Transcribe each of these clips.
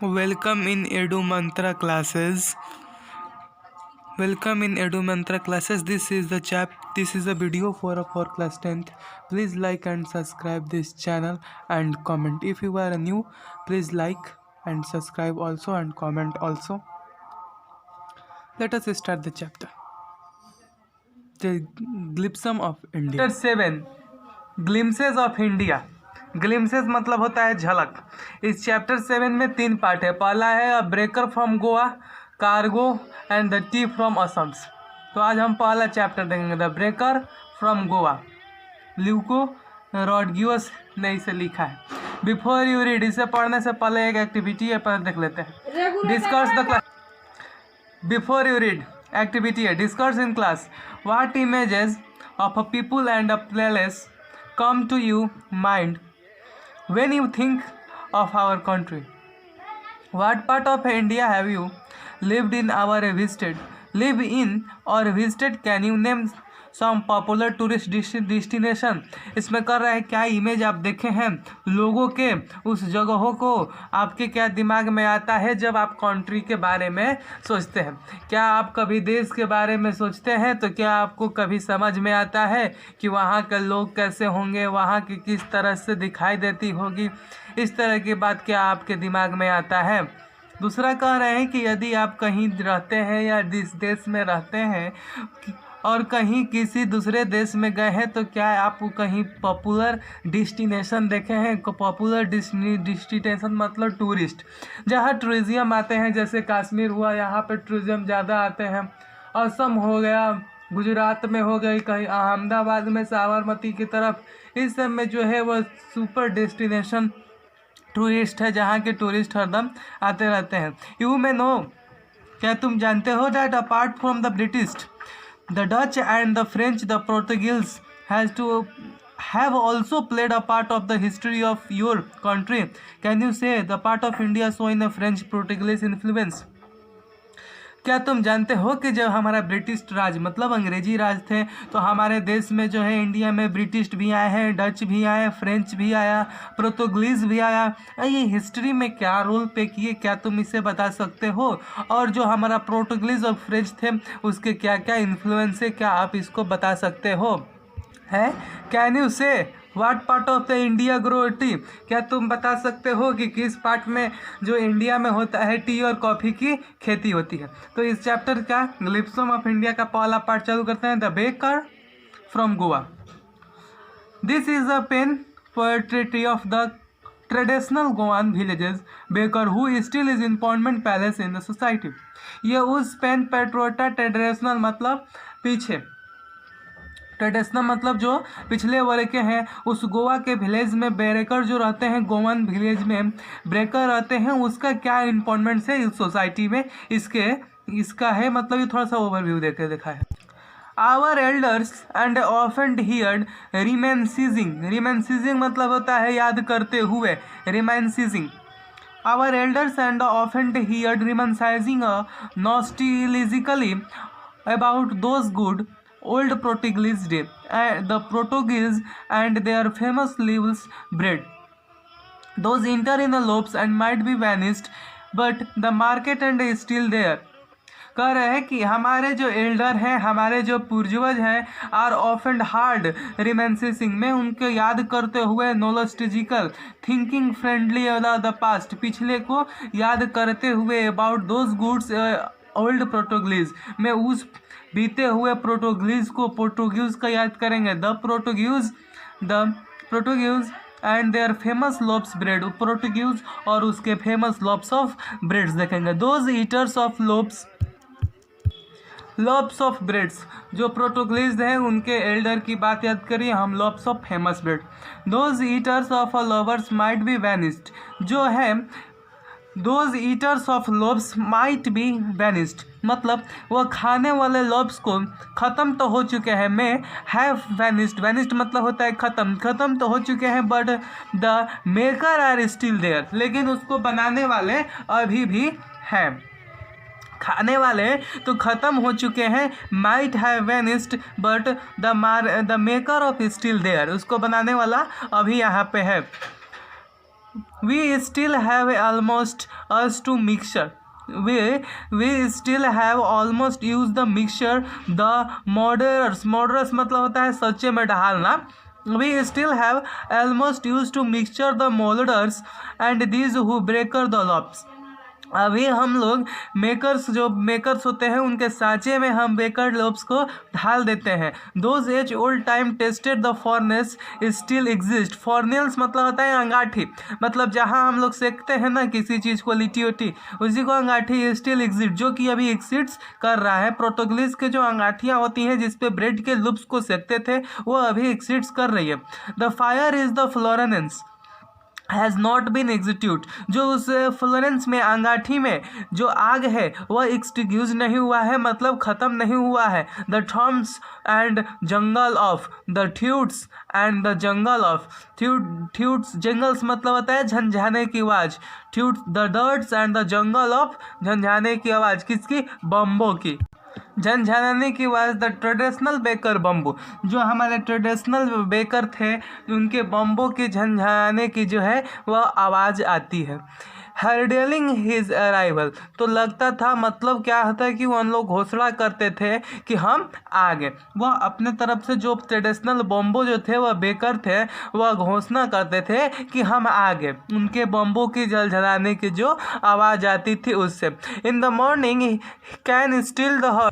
Welcome in Edu Mantra classes. Welcome in Edu Mantra classes. This is a video for class 10th. Please like and subscribe this channel and comment. If you are new, please like and subscribe also and comment also. Let us start the chapter. The Glimpses of India. Chapter 7 Glimpses of India. Glimpses मतलब होता है झलक। इस chapter 7 में 3 part है। पहला है a baker from Goa, Coorg and the tea from Assam. तो आज हम पहला चैप्टर देखेंगे, the baker from Goa. Lucio Rodrigues ने इसे लिखा है। बिफोर यू रीड, इसे पढ़ने से पहले एक एक्टिविटी है, पर देख लेते हैं। Discuss the class. Before you read, activity है, discuss in class what images of a people and a place come to you mind when you think of our country. What part of India have you lived in or visited? Can you name some popular tourist destination? इसमें कर रहा है क्या image आप देखे हैं लोगों के, उस जगहों को आपके क्या दिमाग में आता है जब आप कंट्री के बारे में सोचते हैं। क्या आप कभी देश के बारे में सोचते हैं तो क्या आपको कभी समझ में आता है कि वहाँ के लोग कैसे होंगे, वहाँ की किस तरह से दिखाई देती होगी, इस तरह की बात क्या आपके दिमाग में आता है। दूसरा कह रहे हैं कि यदि आप कहीं रहते हैं या जिस देश में रहते हैं और कहीं किसी दूसरे देश में गए हैं तो क्या आप कहीं पॉपुलर डेस्टिनेशन देखे हैं। पॉपुलर डेस्टिनेशन मतलब टूरिस्ट, जहाँ टूरिज्म आते हैं, जैसे कश्मीर हुआ, यहाँ पर टूरिज्म ज़्यादा आते हैं। असम हो गया, गुजरात में हो गई, कहीं अहमदाबाद में साबरमती की तरफ, इस सब में जो है वो सुपर डेस्टिनेशन टूरिस्ट है, जहाँ के टूरिस्ट हरदम आते रहते हैं। यू मे नो, क्या तुम जानते हो, that apart from the British, the Dutch and the French, the Portuguese have also played a part of the history of your country. Can you say the part of India so in a French Portuguese influence? क्या तुम जानते हो कि जब हमारा British राज मतलब अंग्रेजी राज थे तो हमारे देश में जो है इंडिया में ब्रिटिश भी आए हैं, डच भी आए, फ्रेंच भी आया, पोर्तुगीज़ भी आया। ये हिस्ट्री में क्या रोल पे किए, क्या तुम इसे बता सकते हो? और जो हमारा पोर्तुगीज़ और फ्रेंच थे उसके क्या क्या इन्फ्लुएंस है, क्या आप इसको बता सकते हो? है कैन यू से what part of the India grow T? क्या तुम बता सकते हो कि किस पार्ट में जो इंडिया में होता है टी और कॉफ़ी की खेती होती है। तो इस चैप्टर का ग्लिम्प्स ऑफ इंडिया का पहला पार्ट चालू करते हैं, the baker from Goa. This is a pen portrait of the traditional Goan villages baker who still is important place in the society. ये उस पेन पेट्रोटा, ट्रेडिशनल मतलब पीछे, ट्रेडिशनल मतलब जो पिछले वर्ग के हैं, उस गोवा के विलेज में ब्रेकर जो रहते हैं, गोवन विलेज में ब्रेकर रहते हैं, उसका क्या इम्पोर्टेंस है इस सोसाइटी में, इसका है मतलब ये थोड़ा सा ओवरव्यू देकर देखा है। आवर एल्डर्स एंड ऑफेंड हियर्ड रिमेंसिजिंग मतलब होता है याद करते हुए, रिमेंसिजिंग। आवर एल्डर्स एंड ऑफेंड heard reminiscing nostalgically about those good old Portuguese day, the Portuguese and their famous leaves bread. Those enter in the lobes and might be vanished, but the market and is still there. कह रहे हैं कि हमारे जो Elder हैं, हमारे जो पूर्वज हैं, आर ऑफेंड हार्ड रिमेंसिंग में उनको याद करते हुए, nostalgical thinking friendly the past पिछले को याद करते हुए, about those goods old Portuguese में उस बीते हुए पोर्टुगीज का याद करेंगे। The Portuguese and their famous loaves bread, Portuguese और उसके फेमस लोब्स ऑफ ब्रेड्स देखेंगे। Those eaters of loaves of breads, जो पोर्टुगीज हैं उनके एल्डर की बात याद करिए हम, loaves of famous bread. Those eaters of lovers might be vanished, जो है those eaters of lobes might be vanished मतलब वो खाने वाले लोब्स को ख़त्म तो हो चुके हैं, में हैव वैनिस्ड, वैनिस्ड मतलब होता है ख़त्म तो हो चुके हैं, but the maker are still there, लेकिन उसको बनाने वाले अभी भी हैं। खाने वाले तो ख़त्म हो चुके हैं, might have vanished, but the maker of still there, उसको बनाने वाला अभी यहाँ पे है। we still have almost us to mixture. We still have almost used the mixture. The murderers मतलब होता है सच्चे में डालना. We still have almost used to mixture the molders and these who breaker the lobs. अभी हम लोग makers होते हैं उनके सांचे में हम बेकर लोब्स को ढाल देते हैं. Those age old time tested the furnaces still exist. Furnaces मतलब होता है अंगाठी, मतलब जहाँ हम लोग सेकते हैं ना किसी चीज़ को लिट्टी उट्टी, उसी को अंगाठी स्टिल एग्जिस्ट, जो कि अभी एग्जिस्ट कर रहा है. प्रोटोग्लिस के जो अंगाठियाँ होती हैं जिसपे ब्रेड के लुप्स को सेकते थे वो अभी एग्जिस्ट कर रही है. The fire is the Florence has not been execute. जो उस फ्लोरेंस में अंगाठी में जो आग है वह एक्सटिंग्विश नहीं हुआ है, मतलब ख़त्म नहीं हुआ है. The thuds and jingle of the thuds and the jingle of thuds. Jingles मतलब होता है झंझाने की आवाज़. Thuds the thuds and the jingle of झंझाने की आवाज़. किसकी? बम्बो की. झंझनाने की आवाज़. The traditional baker bamboo. जो हमारे ट्रेडिशनल बेकर थे उनके बम्बो की झंझनाने की जो है वह आवाज़ आती है. हर्डेलिंग हिज अराइवल. तो लगता था, मतलब क्या होता है कि वो हम लोग घोषणा करते थे कि हम आ गए. वह अपने तरफ से जो ट्रेडिशनल बम्बो जो थे वह बेकर थे वह घोषणा करते थे कि हम आ गए. उनके बम्बो की झलझलाने की जो आवाज़ आती थी उससे. इन the morning can still the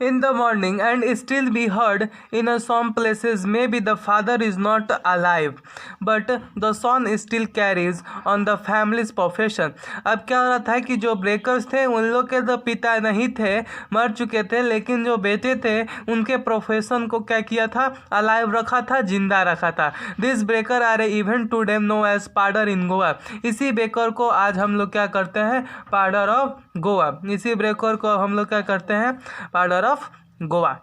in the morning and still be heard in some places. Maybe the father is not alive but the son still carries on the family's profession. अब क्या हो रहा था कि जो ब्रेकर्स थे उन लोग के तो पिता नहीं थे, मर चुके थे, लेकिन जो बेटे थे उनके प्रोफेशन को क्या किया था? अलाइव रखा था, जिंदा रखा था. This baker are even today known as pader in Goa. इसी ब्रेकर को आज हम लोग क्या करते हैं? पार्डर ऑफ गोवा. इसी ब्रेकर को हम लोग क्या करते हैं? Pader of Goa.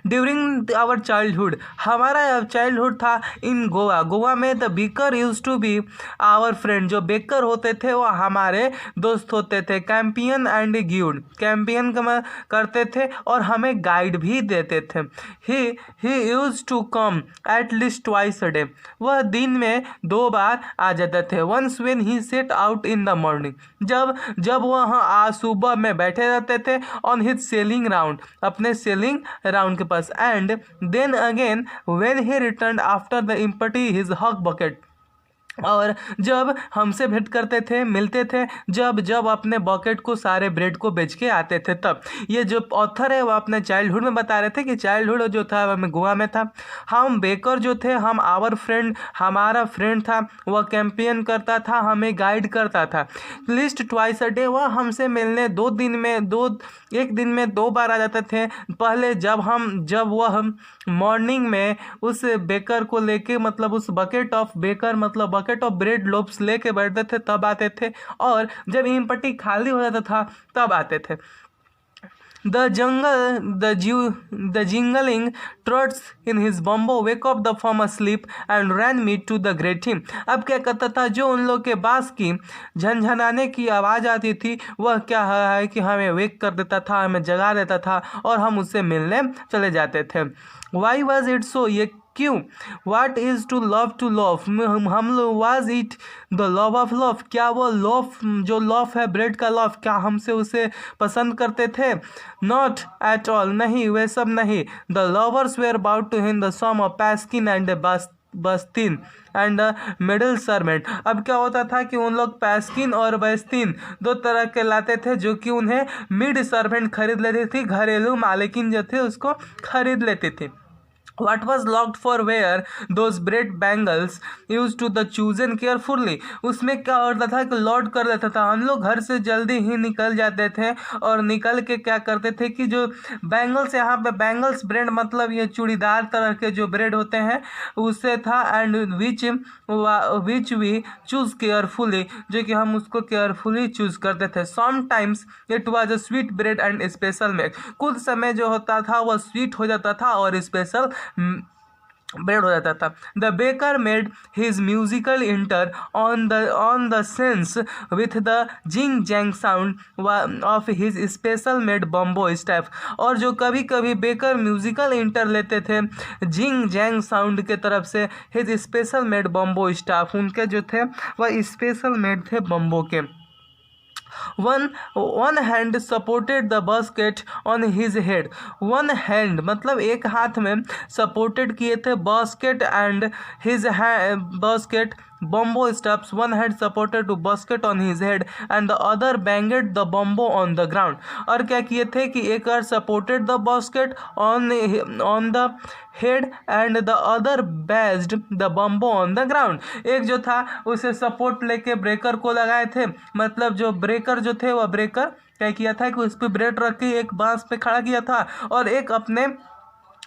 During our childhood, हमारा चाइल्डहुड था इन गोवा. गोवा में the baker used to be our friend. जो बेकर होते थे वो हमारे दोस्त होते थे. Campion and गिड. कैंपियन करते थे और हमें गाइड भी देते थे. He used to come at least twice a day. वह दिन में 2 बार आ जाते थे. Once when he set out in the morning. जब वह सुबह में बैठे रहते थे ऑन हिज सेलिंग राउंड, अपने सेलिंग राउंड के पास. And then again when he returns after the empty his huge bucket. और जब हमसे भेंट करते थे, मिलते थे, जब अपने बकेट को सारे ब्रेड को बेच के आते थे तब. ये जो ऑथर है वह अपने चाइल्डहुड में बता रहे थे कि चाइल्डहुड जो था वह गोवा में था. हम बेकर जो थे, हम आवर फ्रेंड, हमारा फ्रेंड था, वह कैंपेन करता था, हमें गाइड करता था. List twice a day. वह हमसे मिलने एक दिन में 2 बार आ जाते थे. पहले जब वह मॉर्निंग में उस बेकर को लेके, मतलब उस बकेट ऑफ बेकर मतलब बकेट ऑफ ब्रेड लोब्स लेके बैठते थे तब आते थे, और जब एम्प्टी खाली हो जाता था तब आते थे. The jingling trots in his bumbo wake up the from asleep and ran me to the great him. अब क्या करता था? जो उन लोग के बांस की झनझनाने की आवाज़ आती थी वह क्या है कि हमें वेक कर देता था, हमें जगा देता था और हम उससे मिलने चले जाते थे. Why was it so? ये क्यों? वाट इज़ टू लव हम लोग. Was it the love of love. क्या वो लव जो लव है ब्रेड का लव, क्या हमसे उसे पसंद करते थे? Not at all. नहीं, वे सब नहीं. The lovers were about to हिन द सम ऑफ पैस्किन एंड बस्तीन एंड मिडिल सर्वेंट. अब क्या होता था कि उन लोग पैस्किन और बस्तीन 2 तरह के लाते थे जो कि उन्हें मिड सर्वेंट खरीद लेती थी. घरेलू मालिकिन जो थे उसको खरीद लेती थी. What was locked for where those bread bangles used to the chosen carefully. उसमें क्या होता था कि लॉक कर देता था. हम लोग घर से जल्दी ही निकल जाते थे और निकल के क्या करते थे कि जो बैंगल्स, यहाँ पे बैंगल्स ब्रेड मतलब ये चूड़ीदार तरह के जो ब्रेड होते हैं उससे था. And which we choose carefully, जो कि हम उसको केयरफुली चूज़ करते थे. Sometimes it was a sweet bread and special make. कुछ समय जो होता था वह स्वीट हो जाता था और स्पेशल ब्रेड हो जाता था। The baker made his musical inter on the sense with the jing jang sound of his special made bamboo staff. और जो कभी कभी बेकर म्यूजिकल इंटर लेते थे जिंग जैंग साउंड के तरफ से, his special made bamboo staff, उनके जो थे वह स्पेशल मेड थे बम्बो के। One hand supported the basket on his head. One hand मतलब एक हाथ में सपोर्टेड किए थे basket and his basket bamboo staffs. One hand supported to basket on his head and the other banged the bamboo on the ground. और क्या किए थे कि एक और supported the basket on the head and the other based the bamboo on the ground. एक जो था उसे सपोर्ट लेके ब्रेकर को लगाए थे, मतलब जो ब्रेकर जो थे वह ब्रेकर क्या किया था कि उस पर ब्रेड रख के एक बांस पे खड़ा किया था और एक अपने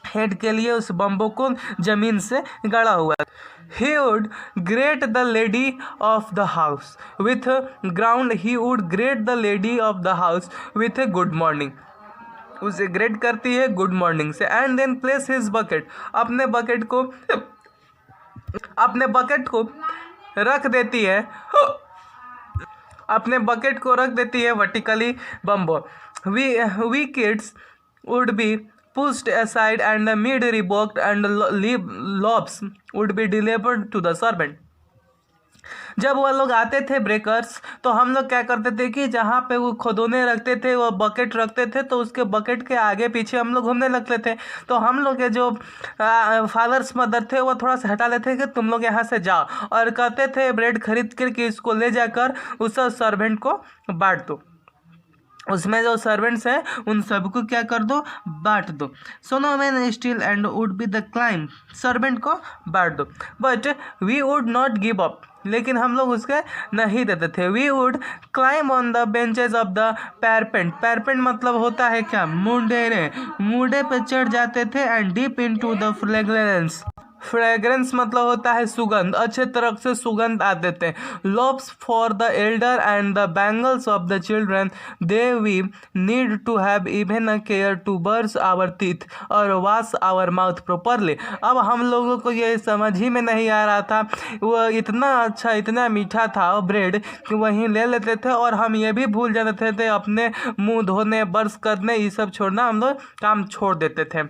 हेड के लिए उस बम्बो को जमीन से गड़ा हुआ। He would greet the lady of the house with a ground. He would greet the lady of the house with a good morning. उसे ग्रेट करती है गुड मॉर्निंग से। And then place his bucket, अपने bucket को रख देती है, अपने बकेट को रख देती है vertically bamboo. We kids would be pushed aside and the meat revoked and loaves would be delivered to the servant. जब वह लोग आते थे ब्रेकर्स तो हम लोग क्या करते थे कि जहाँ पे वो खिदौने रखते थे वो बकेट रखते थे, तो उसके बकेट के आगे पीछे हम लोग घूमने लगते थे। तो हम लोग के जो फादर्स मदर थे वो थोड़ा सा हटा लेते कि तुम लोग यहाँ से जाओ, और कहते थे ब्रेड खरीद करके इसको ले जाकर उस सर्वेंट को बांट दो। उसमें जो सर्वेंट्स हैं उन सबको क्या कर दो, बांट दो। So no man still and would be the climb, servant को बांट दो। But we would not give up, लेकिन हम लोग उसके नहीं देते थे। We would climb on the benches of the parapet. Parapet मतलब होता है क्या, मुंडेरे, मुंडे पे चढ़ जाते थे। And deep into the fragrance, fragrance मतलब होता है सुगंध, अच्छे तरह से सुगंध आते थे। Loaves for the elder and the bangles of the children, they we need to have even a care to brush our teeth और वॉश आवर माउथ प्रॉपरली। अब हम लोगों को ये समझ ही में नहीं आ रहा था, वो इतना अच्छा इतना मीठा था ब्रेड कि वहीं ले लेते थे और हम ये भी भूल जाते थे अपने मुंह धोने ब्रश करने ये सब छोड़ना, हम लोग काम छोड़ देते थे।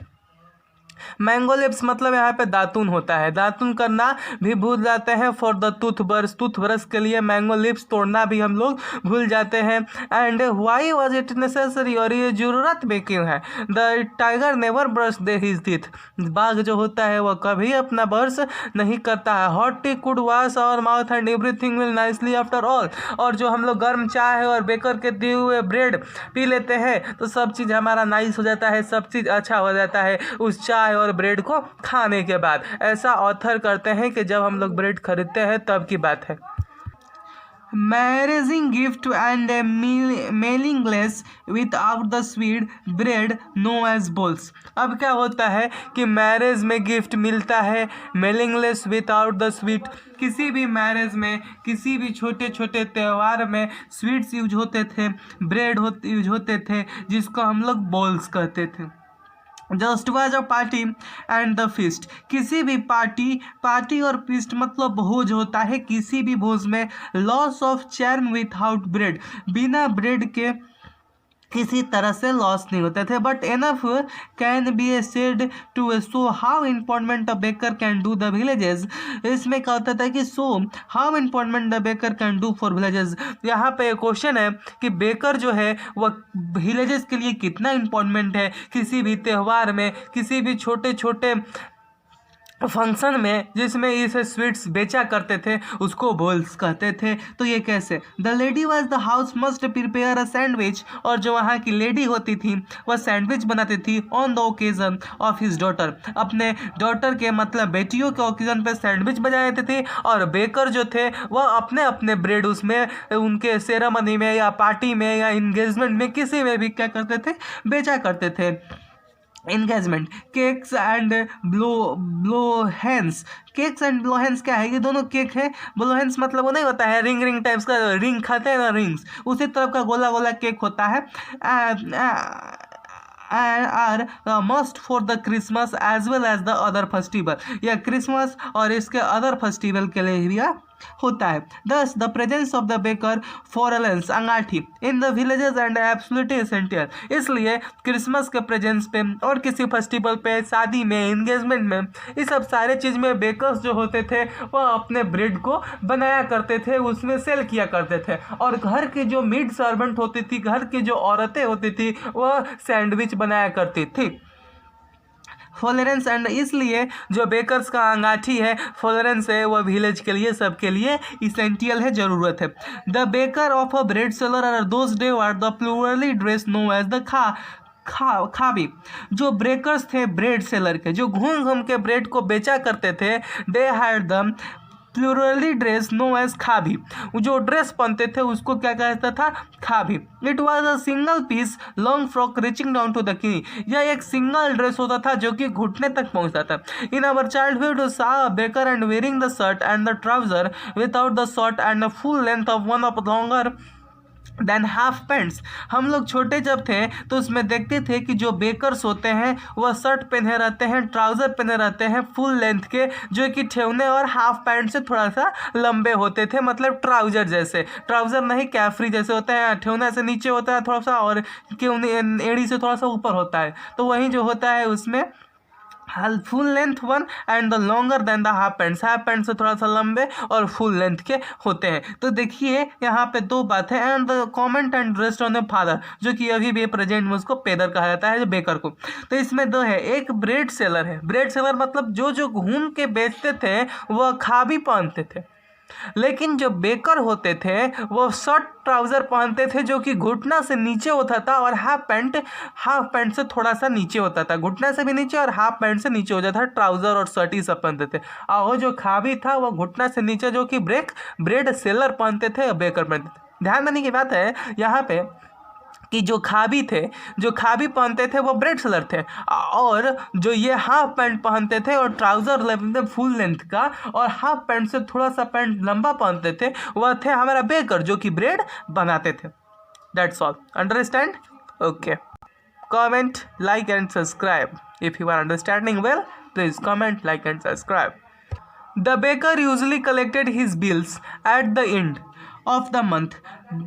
मैंगो लिप्स मतलब यहाँ पे दातुन होता है, दातुन करना भी भूल जाते हैं। फॉर द टूथब्रश के लिए मैंगो लिप्स तोड़ना भी हम लोग भूल जाते हैं। And why was it necessary, और ये जरूरत भी क्यों है। The tiger never brush they his teeth, बाघ जो होता है वह कभी अपना ब्रश नहीं करता है। Hot tea could wash our mouth and everything will nicely after all, और जो हम लोग गर्म चाय और बेकर के दिए हुए ब्रेड पी लेते हैं तो सब चीज़ हमारा नाइस हो जाता है, सब चीज़ अच्छा हो जाता है उस चाय और ब्रेड को खाने के बाद। ऐसा ऑथर करते हैं कि जब हम लोग ब्रेड खरीदते हैं तब की बात है। Marriage gift and meaningless without the sweet bread known as bols. अब क्या होता है कि मैरिज में गिफ्ट मिलता है, मेलिंगलेस विदाउट द स्वीट, किसी भी मैरिज में किसी भी छोटे छोटे त्यौहार में स्वीट्स यूज होते थे, ब्रेड यूज होते थे, जिसको हम लोग बोल्स कहते थे। Just was a party and the feast, किसी भी पार्टी और फीस्ट मतलब भोज होता है, किसी भी भोज में loss of charm without bread, बिना ब्रेड के किसी तरह से लॉस नहीं होते थे। But enough can be said to show how important a baker can do the villages. इसमें क्या होता था कि show how important the baker can do for villages. यहाँ पे क्वेश्चन है कि बेकर जो है वह विलेजेस के लिए कितना इम्पोर्टेंट है, किसी भी त्यौहार में किसी भी छोटे छोटे फंक्शन में जिसमें इसे स्वीट्स बेचा करते थे उसको बोल्स कहते थे। तो ये कैसे, the lady was the house must prepare a sandwich, और जो वहाँ की लेडी होती थी वह सैंडविच बनाती थी on the occasion of his daughter, अपने डॉटर के मतलब बेटियों के ओकेजन पे सैंडविच बना देते थे। और बेकर जो थे वह अपने अपने ब्रेड उसमें उनके सेरेमनी में या पार्टी में या इंगेजमेंट में किसी में भी क्या करते थे, बेचा करते थे। एंगेजमेंट, केक्स एंड ब्लोहेंस। केक्स एंड ब्लोहेंस क्या है, ये दोनों केक है। ब्लोहेंस मतलब वो नहीं होता है रिंग टाइप्स का, रिंग खाते हैं ना रिंग्स, उसी तरह का गोला गोला केक होता है। Are must for the Christmas as well as the other festival. यह क्रिसमस और इसके अदर फेस्टिवल के लिए भी होता है। Thus the presence of the baker फॉरलेंस अंगाठी in the villages and absolutely essential. इसलिए क्रिसमस के प्रेजेंस पे और किसी फेस्टिवल पे, शादी में, एंगेजमेंट में, इस सब सारे चीज़ में बेकर्स जो होते थे वह अपने ब्रेड को बनाया करते थे, उसमें सेल किया करते थे। और घर की जो मेड सर्वेंट होती थी, घर की जो औरतें होती थी, वह सैंडविच बनाया करती थी। फॉलरेंस एंड इसलिए जो बेकर्स का अंगाठी है, फॉलरेंस है, वह विलेज के लिए, सबके लिए इसेंशियल है, ज़रूरत है। The baker of a bread seller are those day are the peculiar dress known as the खाबी। जो ब्रेकर्स थे ब्रेड सेलर के, जो घूम घूम के ब्रेड को बेचा करते थे, they had the peculiar dress known as खाबी। जो ड्रेस पहनते थे उसको क्या कहता था? खाबी। It was a single piece long frock reaching down to the knee. यह एक सिंगल ड्रेस होता था जो कि घुटने तक पहुंचता था। इन अवर चाइल्डहुड सा baker and wearing the shirt and the trouser without the shirt and the full length of one of longer than half pants. हम लोग छोटे जब थे तो उसमें देखते थे कि जो बेकर्स होते हैं वह शर्ट पहने रहते हैं, ट्राउज़र पहने रहते हैं फुल लेंथ के, जो कि ठेवने और हाफ पैंट से थोड़ा सा लंबे होते थे, मतलब ट्राउज़र जैसे, ट्राउज़र नहीं कैफ्री जैसे होता है, ठेवने से नीचे होता है थोड़ा सा और एड़ी से थोड़ा सा ऊपर होता है, तो वही जो होता है उसमें full length one and the longer than the half pant से थोड़ा सा लंबे और फुल लेंथ के होते हैं। तो देखिए यहाँ पे दो बात है। And the comment and rest on the father, जो कि अभी भी प्रेजेंट में उसको पेदर कहा जाता है, जो बेकर को। तो इसमें दो है, एक ब्रेड सेलर है। ब्रेड सेलर मतलब जो घूम के बेचते थे वह खाबी पहनते थे, लेकिन जो बेकर होते थे वो शर्ट ट्राउज़र पहनते थे जो कि घुटना से नीचे होता था और हाफ पैंट से थोड़ा सा नीचे होता था, घुटना से भी नीचे और हाफ पैंट से नीचे हो जाता था। ट्राउज़र और शर्ट ही सब पहनते थे। और वो जो खाबी था वो घुटना से नीचे, जो कि ब्रेड सेलर पहनते थे, बेकर पहनते थे। ध्यान देने की बात है यहाँ पे कि जो खाबी पहनते थे वो ब्रेड सेलर थे, और जो ये हाफ पैंट पहनते थे और ट्राउज़र लेते फुल लेंथ का और हाफ पैंट से थोड़ा सा पैंट लंबा पहनते थे, वह थे हमारा बेकर, जो कि ब्रेड बनाते थे। That's all. Understand? Okay. Comment, like and subscribe if you are understanding well. Please comment, like and subscribe. The baker usually collected his bills at the end of the month.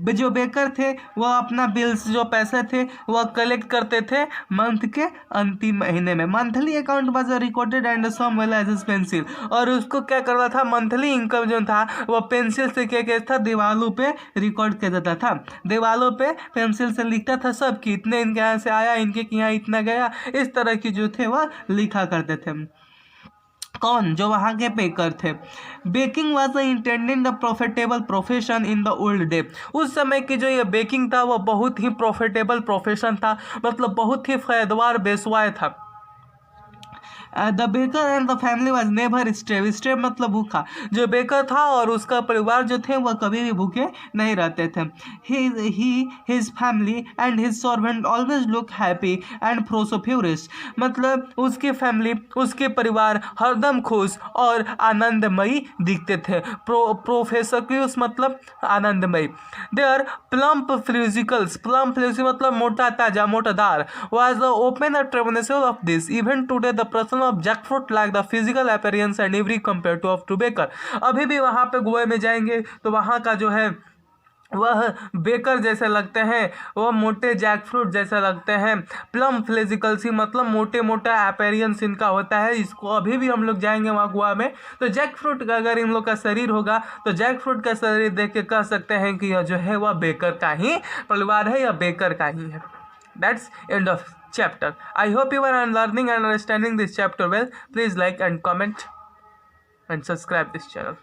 जो baker थे वह अपना bills, जो पैसे थे, वह collect करते थे मंथ के अंतिम महीने में। Monthly account was recorded and some well as pencil. और उसको क्या करता था? मंथली इनकम जो था वह पेंसिल से क्या था, दीवालों पे रिकॉर्ड कर देता था। दीवालों पे पेंसिल से लिखता था सब कि इतने इनके यहाँ से आया, इनके यहाँ इतना गया, इस तरह की जो थे वह लिखा करते थे। कौन? जो वहाँ के बेकर थे। Baking was intended the profitable profession in the old day. उस समय की जो ये बेकिंग था वह बहुत ही प्रॉफिटेबल प्रोफेशन था, मतलब बहुत ही फायदेदार पेशवा था। The baker and the family was never starved मतलब भूखा। जो बेकर था और उसका परिवार जो थे वह कभी भी भूखे नहीं रहते थे। His family and his servant always look happy and prosperous. मतलब उसकी फैमिली, उसके परिवार हरदम खुश और आनंदमयी दिखते थे। प्रोफेसक्यूस मतलब आनंदमयी। Their plump physicals, plump physical मतलब मोटा ताजा, मोटादार, वाज द ओपन ट्रेवनेसल of this. Even today the person of jackfruit like the physical appearance and every compared to of to baker। अभी भी वहाँ पे गोवा में जाएंगे तो वहाँ का जो है वह बेकर जैसे लगते हैं, वह मोटे जैक फ्रूट जैसे लगते हैं। प्लम फ्लेजिकल्सी मतलब मोटे मोटा अपेरियंस इनका होता है। इसको अभी भी हम लोग जाएंगे वहाँ गोवा में तो जैक फ्रूट का अगर इन लोग का शरीर होगा तो जैक फ्रूट का शरीर देख के कह सकते हैं कि यह जो है वह बेकर का ही परिवार है या बेकर का ही है। That's end of chapter. I hope you are learning and understanding this chapter well. Please like and comment and subscribe this channel.